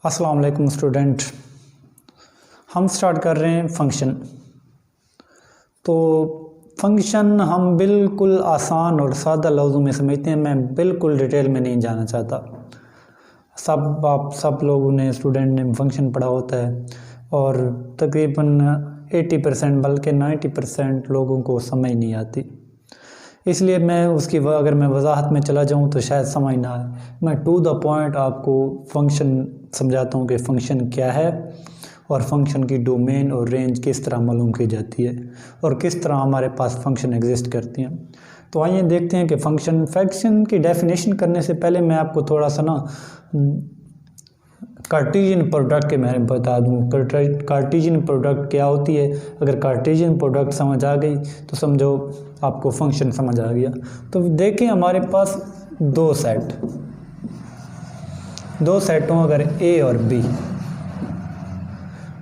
अस्सलाम वालेकुम स्टूडेंट। हम स्टार्ट कर रहे हैं फंक्शन। तो फंक्शन हम बिल्कुल आसान और सादा लफ्ज़ों में समझते हैं। मैं बिल्कुल डिटेल में नहीं जाना चाहता। आप सब लोगों ने स्टूडेंट ने फंक्शन पढ़ा होता है और तकरीबन 80% बल्कि 90% लोगों को समझ नहीं आती। इसलिए मैं उसकी अगर मैं वजाहत में चला जाऊं तो शायद समझ ना आए। मैं टू द पॉइंट आपको फंक्शन समझाता हूं कि फंक्शन क्या है और फंक्शन की डोमेन और रेंज किस तरह मालूम की जाती है और किस तरह हमारे पास फंक्शन एग्जिस्ट करती हैं। तो आइए देखते हैं कि फंक्शन की डेफिनेशन करने से पहले मैं आपको थोड़ा सा कार्टेशियन प्रोडक्ट के बारे में बता दूं। कार्टेशियन प्रोडक्ट क्या होती है। अगर कार्टेशियन प्रोडक्ट समझ आ गई तो समझो आपको फंक्शन समझ आ गया। तो देखें हमारे पास दो सेट हों, अगर ए और बी,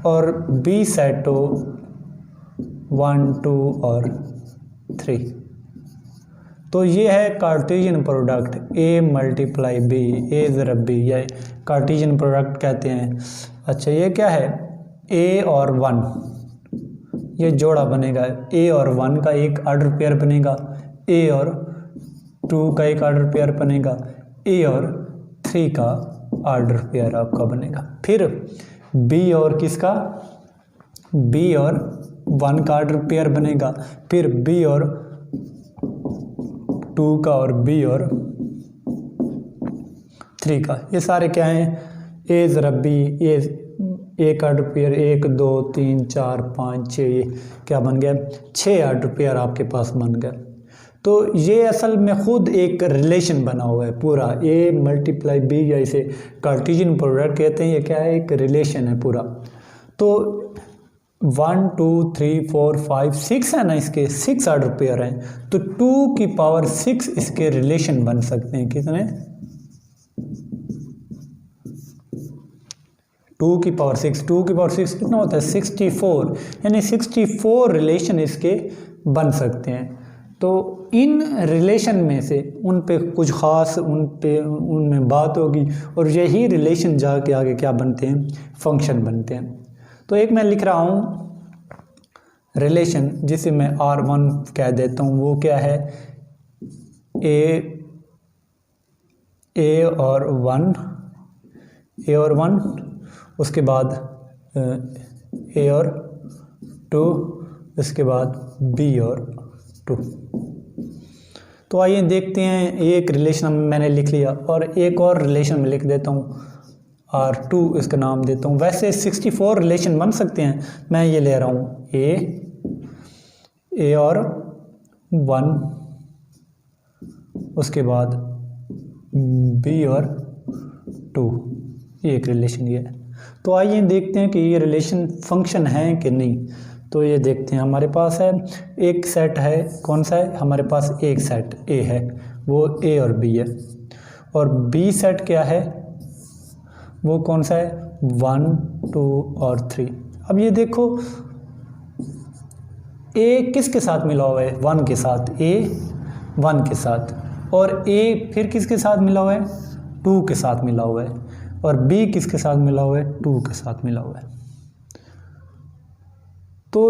और बी सेट हो 1 2 और 3, तो ये है Cartesian product A multiply B, A ज़रब बी, या कार्टेशियन प्रोडक्ट कहते हैं। अच्छा, ये क्या है? ए और 1, ये जोड़ा बनेगा। ए और 1 का एक ऑर्डर पेयर बनेगा, ए और 2 का एक ऑर्डर पेयर बनेगा, ए और 3 का ऑर्डर पेयर आपका बनेगा। फिर बी और किसका? बी और 1 का ऑर्डर पेयर बनेगा, फिर बी और 2 का और बी और 3 का। ये सारे क्या हैं? ए ज़रब बी, ये एक ऑर्डर पेयर 1 2 3 4 5 6, ये क्या बन गया? 6 ऑर्डर पेयर आपके पास बन गया। तो ये असल में खुद एक रिलेशन बना हुआ है पूरा। ए मल्टीप्लाई बी, या इसे कार्टेशियन प्रोडक्ट कहते हैं। ये क्या है? एक रिलेशन है पूरा। तो 1 2 3 4 5 6 है ना, इसके 6 ऑर्डर पेयर हैं। तो 2 की पावर 6 इसके रिलेशन बन सकते हैं। कितने? 2 की पावर 6। 2 की पावर 6 कितना होता है? 64। यानी 64 रिलेशन इसके बन सकते हैं। तो इन रिलेशन में से उन पे कुछ ख़ास उनमें बात होगी और यही रिलेशन जाके आगे क्या बनते हैं? फंक्शन बनते हैं। तो एक मैं लिख रहा हूँ रिलेशन, जिसे मैं R1 कह देता हूँ। वो क्या है? ए और 1, उसके बाद ए और 2, उसके बाद बी और 2। तो आइए देखते हैं। एक रिलेशन मैंने लिख लिया और एक और रिलेशन में लिख देता हूँ R2, इसका नाम देता हूँ। वैसे 64 रिलेशन बन सकते हैं। मैं ये ले रहा हूँ ए और 1, उसके बाद बी और 2, ये एक रिलेशन ये है। तो आइए देखते हैं कि ये रिलेशन फंक्शन है कि नहीं। तो ये देखते हैं। हमारे पास है एक सेट है। कौन सा है? हमारे पास एक सेट ए है, वो ए और बी है। और बी सेट क्या है? वो कौन सा है? 1 2 और 3। अब ये देखो, ए किसके साथ मिला हुआ है? 1 के साथ। ए 1 के साथ, और ए फिर किसके साथ मिला हुआ है? 2 के साथ मिला हुआ है। और बी किसके साथ मिला हुआ है? 2 के साथ मिला हुआ है। तो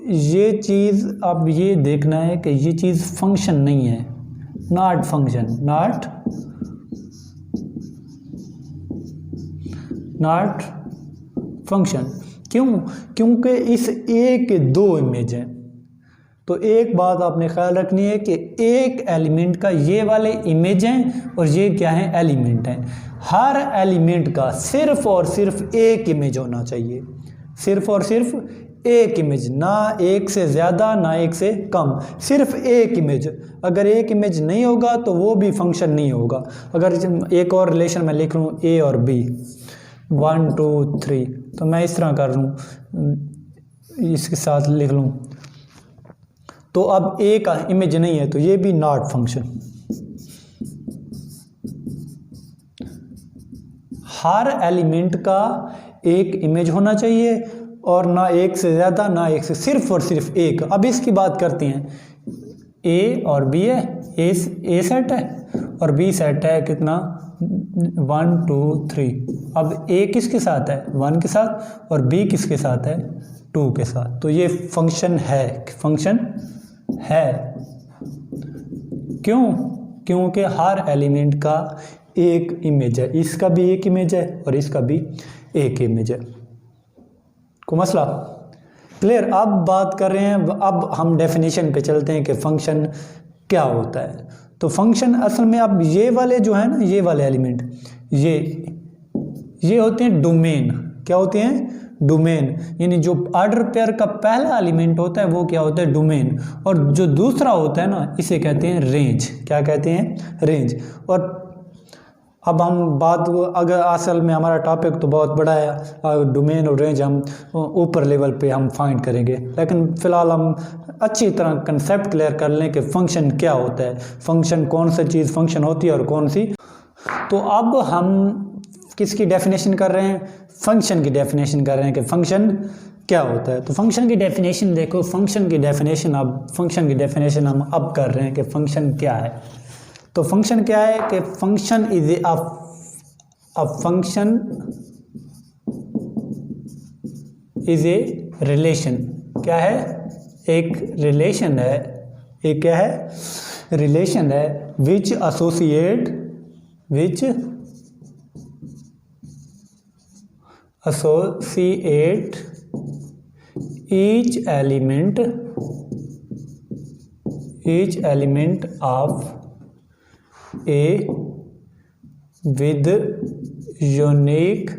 ये चीज़ अब ये देखना है कि ये चीज़ फंक्शन नहीं है। Not function, not function. क्यों? क्योंकि इस ए के 2 इमेज हैं। तो एक बात आपने ख्याल रखनी है कि एक एलिमेंट का ये वाले इमेज हैं और ये क्या है? एलिमेंट हैं। हर एलिमेंट का सिर्फ और सिर्फ एक इमेज होना चाहिए। सिर्फ और सिर्फ एक इमेज, ना एक से ज़्यादा ना एक से कम, सिर्फ एक इमेज। अगर एक इमेज नहीं होगा तो वो भी फंक्शन नहीं होगा। अगर एक और रिलेशन में लिख लूँ ए और बी 1 2 3, तो मैं इस तरह कर लूँ, इसके साथ लिख लूँ, तो अब ए का इमेज नहीं है, तो ये भी नॉट फंक्शन। हर एलिमेंट का एक इमेज होना चाहिए और ना एक से ज़्यादा ना एक से, सिर्फ और सिर्फ एक। अब इसकी बात करते हैं। ए और बी है, ए सेट है और बी सेट है कितना? 1 2 3। अब ए किसके साथ है, 1 के साथ, और बी किसके साथ है, 2 के साथ। तो ये फंक्शन है, फंक्शन है। क्यों? क्योंकि हर एलिमेंट का एक इमेज है, इसका भी एक इमेज है और इसका भी एक इमेज है। को मसला क्लियर? अब बात कर रहे हैं, अब हम डेफिनेशन पे चलते हैं कि फंक्शन क्या होता है। तो फंक्शन असल में अब ये वाले जो है ना, ये वाले एलिमेंट, ये होते हैं डोमेन। क्या होते हैं? डोमेन। यानी जो ऑर्डर पेयर का पहला एलिमेंट होता है वो क्या होता है, डोमेन। और जो दूसरा होता है ना, इसे कहते हैं रेंज। क्या कहते हैं? रेंज। और अब हम बात, अगर असल में हमारा टॉपिक तो बहुत बड़ा है, डोमेन और रेंज हम ऊपर लेवल पे हम फाइंड करेंगे, लेकिन फ़िलहाल हम अच्छी तरह कंसेप्ट क्लियर कर लें कि फ़ंक्शन क्या होता है, फ़ंक्शन कौन सा चीज़ फंक्शन होती है और कौन सी। तो अब हम किसकी डेफिनेशन कर रहे हैं? फंक्शन की डेफिनेशन कर रहे हैं कि फंक्शन क्या होता है। तो फंक्शन की डेफिनेशन देखो, फंक्शन की डेफिनेशन हम अब कर रहे हैं कि फंक्शन क्या है। तो फंक्शन क्या है कि function is a function is a relation. क्या है? एक रिलेशन है, एक क्या है? रिलेशन है which associate each element of a with unique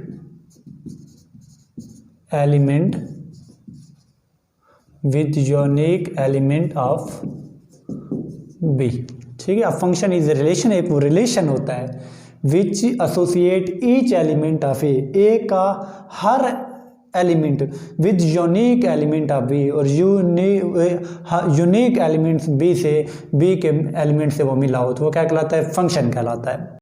element of b। ठीक है। अब फंक्शन इज रिलेशन, एक वो रिलेशन होता है which associate each element of A का हर element with unique element of B, और यूनिक एलिमेंट्स बी से, बी के एलिमेंट से वो मिला हो, तो वो क्या कहलाता है? फंक्शन कहलाता है।